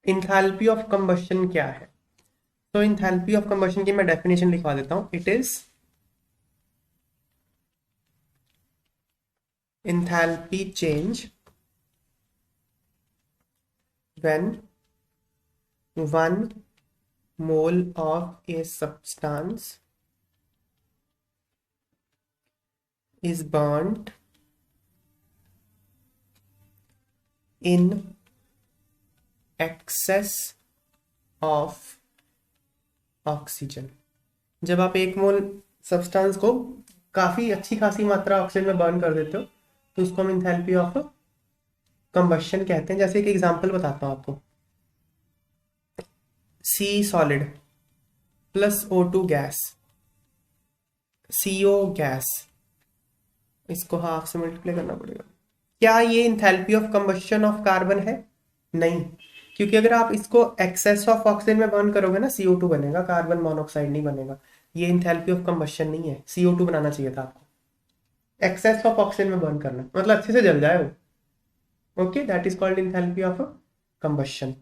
Enthalpy of combustion क्या है? तो इंथैल्पी ऑफ कंबशन की मैं डेफिनेशन लिखवा देता हूं। It is enthalpy change when 1 mole of a substance is burnt in excess of oxygen। जब आप 1 मोल सब्सटेंस को काफी अच्छी खासी मात्रा ऑक्सीजन में बर्न कर देते हो तो उसको हम इंथैल्पी ऑफ कंबशन कहते हैं। जैसे एक एग्जांपल बताता हूँ आपको। C solid plus O2 gas, CO gas, इसको हाफ से मल्टीप्लाई करना पड़ेगा। क्या ये enthalpy of combustion of carbon है? नहीं, क्योंकि अगर आप इसको एक्सेस ऑफ ऑक्सीजन में बर्न करोगे ना CO2 बनेगा, कार्बन मोनोऑक्साइड नहीं बनेगा। ये इंथैल्पी ऑफ कंबशन नहीं है, CO2 बनाना चाहिए था आपको। एक्सेस ऑफ ऑक्सीजन में बर्न करना मतलब अच्छे से जल जाए वो। Okay, that is called enthalpy of combustion.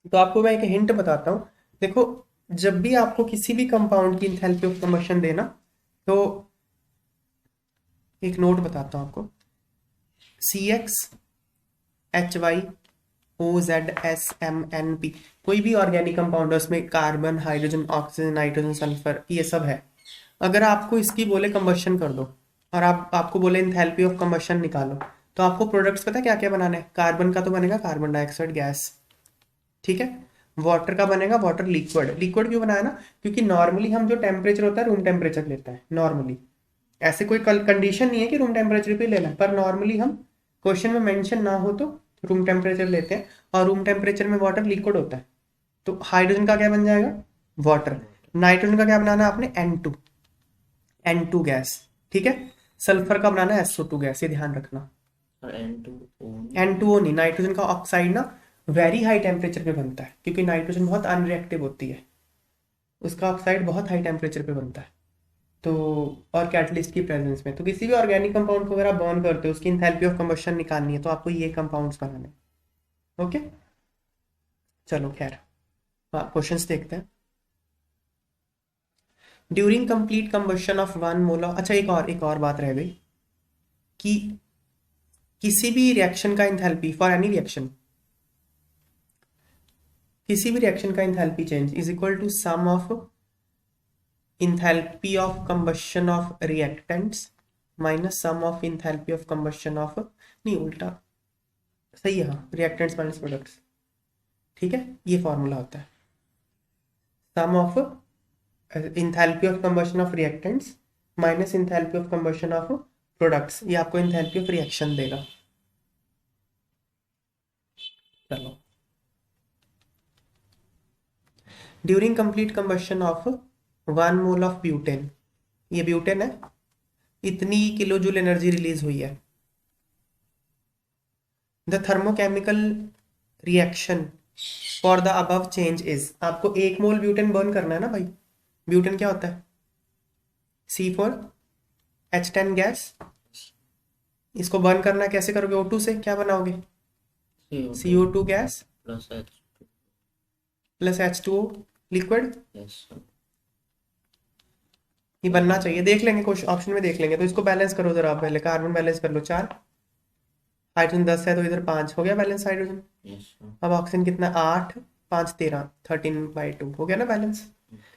तो आपको मैं एक हिंट बताता हूँ। देखो, जब भी आपको किसी भी कंपाउंड की इंथैल्पी ऑफ कंबशन देना, तो एक नोट बताता हूँ आपको। CX HY OZSMNP, कोई भी ऑर्गेनिक कंपाउंड है, उसमें carbon, hydrogen, oxygen, nitrogen, sulphur, ये सब है। अगर आपको इसकी बोले कंबशन कर दो और आपको बोले इंथैल्पी ऑफ कंबशन निकालो, तो आपको प्रोडक्ट्स पता है क्या क्या बनाना है? कार्बन का तो बनेगा कार्बन डाइऑक्साइड गैस, ठीक है। वाटर का बनेगा वाटर लिक्विड। लिक्विड क्यों बनाया ना? क्योंकि नॉर्मली हम जो टेम्परेचर होता है रूम टेम्परेचर लेते हैं नॉर्मली। ऐसे कोई कंडीशन नहीं है कि रूम टेम्परेचर पे लेना है, पर नॉर्मली हम क्वेश्चन में मेंशन ना हो तो रूम टेम्परेचर लेते हैं। और रूम टेम्परेचर में वाटर लिक्विड होता है, तो हाइड्रोजन का क्या बन जाएगा? वाटर। नाइट्रोजन का क्या बनाना है आपने? N2 गैस, ठीक है। सल्फर का बनाना है SO2 गैस, ये ध्यान रखना। N2O नहीं, नाइट्रोजन का ऑक्साइड ना वेरी हाई टेम्परेचर पे बनता है, क्योंकि नाइट्रोजन बहुत अनरिएक्टिव होती है, उसका ऑक्साइड बहुत हाई टेम्परेचर पे बनता है। तो और कैटलिस्ट की प्रेजेंस में, तो किसी भी ऑर्गेनिक कंपाउंड को अगर आप बर्न करते हो, उसकी इंथैल्पी ऑफ कंबशन निकालनी है, तो आपको ये कंपाउंड्स बनाने हैं। ओके, चलो खैर, हाँ क्वेश्चंस देखते हैं। During complete combustion of 1 mole of, अच्छा एक और बात रह गई कि किसी भी रिएक्शन का इंथैल्पी फॉर एनी रिएक्शन, किसी भी रिएक्शन का enthalpy change is equal to sum of enthalpy of combustion of reactants minus sum of enthalpy of combustion of, नहीं उल्टा सही है, हाँ, रिएक्टेंट्स माइनस प्रोडक्ट्स, ठीक है। ये फॉर्मूला होता है sum of enthalpy of combustion of reactants minus enthalpy of combustion of products, ये आपको इंथैल्पी ऑफ रिएक्शन देगा। चलो, during complete combustion of 1 mole of butane, ये ब्यूटेन है, इतनी किलो जूल एनर्जी रिलीज हुई है। The thermochemical reaction for the above change is, आपको 1 मोल ब्यूटेन बर्न करना है ना भाई। ब्यूटेन क्या होता है? C4H10 gas. इसको बर्न करना है, कैसे करोगे? O2 से क्या बनाओगे? CO2 gas plus H2O liquid. ये बनना चाहिए, देख लेंगे क्वेश्चन ऑप्शन में देख लेंगे। तो इसको बैलेंस करो जरा आप पहले, कार्बन बैलेंस कर लो 4, हाइड्रोजन 10 है तो इधर 5 हो गया बैलेंस हाइड्रोजन। अब ऑक्सीजन कितना? 8, 5 13, 13/2 हो गया ना बैलेंस।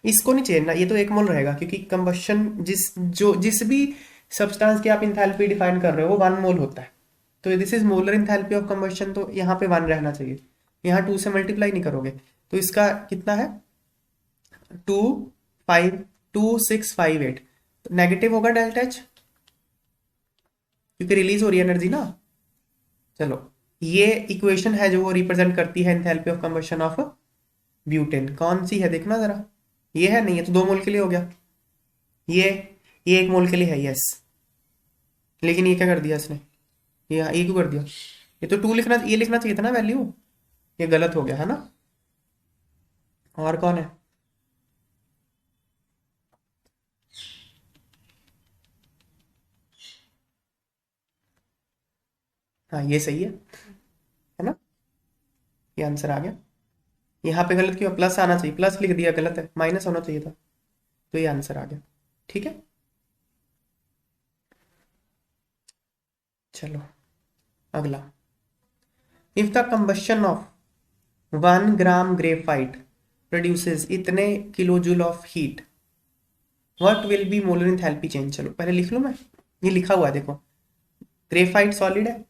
इसको नहीं चेंजना, ये तो 1 मोल रहेगा, क्योंकि कंबशन जिस भी सब्सटेंस की आप इंथैल्पी डिफाइन कर रहे हो वो 1 मोल होता है। तो this is molar enthalpy of combustion, तो यहाँ पे 1 रहना चाहिए। यहाँ 2 से मल्टीप्लाई नहीं करोगे, तो इसका कितना है? 2 5 2 6 5 8, नेगेटिव होगा डेल्टा H, क्योंकि रिलीज हो रही है एनर्जी ना। चलो, ये इक्वेशन है जो वो रिप्रेजेंट करती है enthalpy of combustion of butane. कौन सी है देखना जरा। ये है नहीं, ये तो 2 मोल के लिए हो गया। ये ये 1 मोल के लिए है, यस। लेकिन ये क्या कर दिया इसने? ये क्यों कर दिया? ये तो 2 लिखना, ये लिखना चाहिए था ना वैल्यू। ये गलत हो गया है ना। और कौन है? हाँ ये सही है ना। ये आंसर आ गया। यहाँ पे गलत क्यों, प्लस आना चाहिए, प्लस लिख दिया, गलत है, माइनस होना चाहिए था, तो ये आंसर आ गया। ठीक है, चलो अगला। If the combustion of 1 gram graphite produces इतने kilojoule of heat, what will be molar enthalpy change. चलो पहले लिख लूं मैं, ये लिखा हुआ है देखो, ग्रेफाइट सॉलिड है,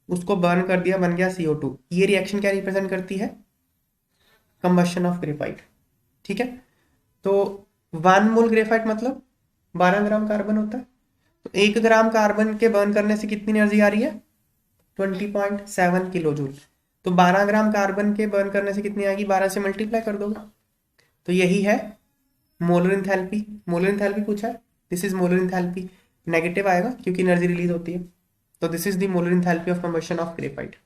उसको बर्न कर दिया, बन गया CO2। ये रिएक्शन क्या रिप्रेजेंट करती है, कंबशन ऑफ ग्रेफाइट। ठीक है, तो 1 मोल ग्रेफाइट मतलब 12 ग्राम कार्बन होता है, तो 1 ग्राम कार्बन के बर्न करने से कितनी एनर्जी आ रही है, 20.7 किलो जूल। तो 12 ग्राम कार्बन के बर्न करने से कितनी आएगी, 12 से मल्टीप्लाई कर दोगे, तो यही है मोलर इंथैल्पी। मोलर इंथैल्पी पूछा है, this is molar enthalpy, negative आएगा क्योंकि एनर्जी रिलीज होती है, तो this is the molar enthalpy of combustion of graphite.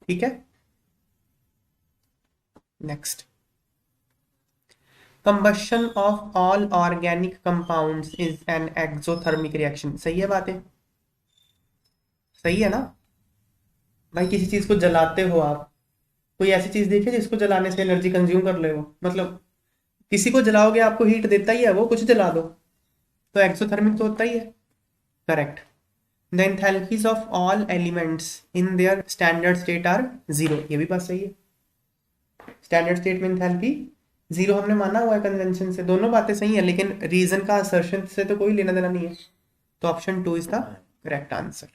ठीक है, next, combustion of all organic compounds is an exothermic reaction. सही है बातें, सही है ना भाई। किसी चीज को जलाते हो आप, कोई ऐसी चीज देखी जिसको जलाने से एनर्जी कंज्यूम कर ले, हो मतलब किसी को जलाओगे आपको हीट देता ही है वो, कुछ जला दो तो एक्सोथर्मिक तो होता ही है। Correct. The enthalpies of all elements in their standard state are 0, ये भी बात सही है। स्टैंडर्ड स्टेट में एंथैल्पी 0 हमने माना हुआ है कन्वेंशन से, दोनों बातें सही है, लेकिन रीजन का असर्शन से तो कोई लेना देना नहीं है, तो option 2 is the correct answer.